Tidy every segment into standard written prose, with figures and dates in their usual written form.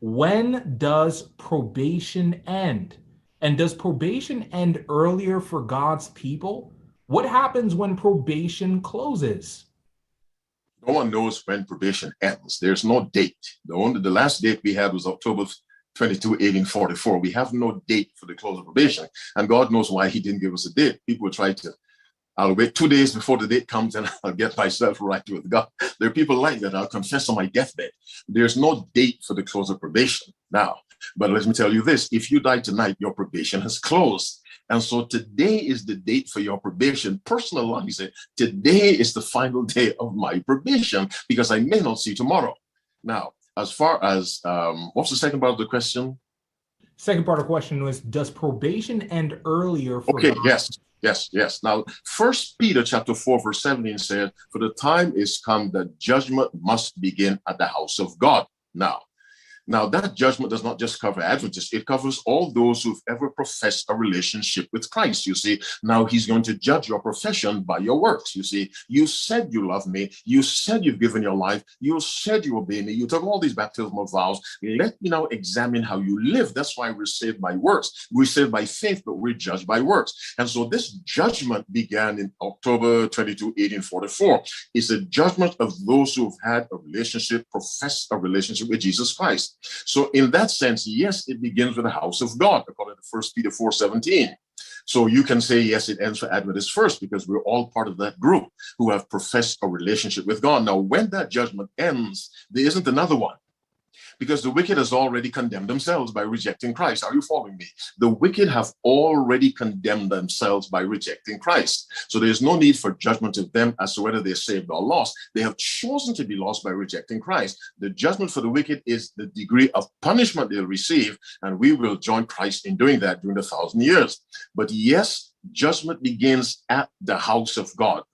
When does probation end? And does probation end earlier for God's people? What happens when probation closes? No one knows when probation ends. There's no date. The last date we had was October 22, 1844. We have no date for the close of probation. And God knows why he didn't give us a date. People try to, I'll wait 2 days before the date comes and I'll get myself right with God. There are people like that. I'll confess on my deathbed. There's no date for the close of probation now. But let me tell you this, if you die tonight, your probation has closed. And so today is the date for your probation. Personalize it. Today is the final day of my probation because I may not see tomorrow. Now, as far as what's the second part of the question? Second part of the question was, does probation end earlier for Okay, God? yes. Now, First Peter chapter 4, verse 17 says, "For the time is come that judgment must begin at the house of God." Now, that judgment does not just cover Adventists, it covers all those who've ever professed a relationship with Christ. You see, now he's going to judge your profession by your works. You see, you said you love me, you said you've given your life, you said you obey me, you took all these baptismal vows. Let me now examine how you live. That's why we're saved by works. We're saved by faith, but we're judged by works. And so this judgment began in October 22, 1844. It's a judgment of those who've had a relationship, professed a relationship with Jesus Christ. So in that sense, yes, it begins with the house of God, according to 1 Peter 4:17. So you can say, yes, it ends for Adventists first, because we're all part of that group who have professed a relationship with God. Now, when that judgment ends, there isn't another one, because the wicked has already condemned themselves by rejecting Christ. Are you following me? The wicked have already condemned themselves by rejecting Christ. So there's no need for judgment of them as to whether they're saved or lost. They have chosen to be lost by rejecting Christ. The judgment for the wicked is the degree of punishment they'll receive, and we will join Christ in doing that during the 1,000 years. But yes, judgment begins at the house of God.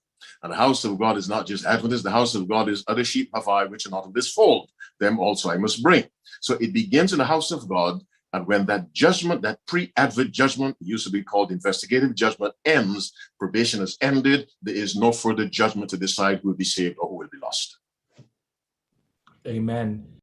And the house of God is not just Adventists. The house of God is other sheep have I which are not of this fold. Them also I must bring. So it begins in the house of God. And when that judgment, that pre-advent judgment, used to be called investigative judgment, ends, probation has ended. There is no further judgment to decide who will be saved or who will be lost. Amen.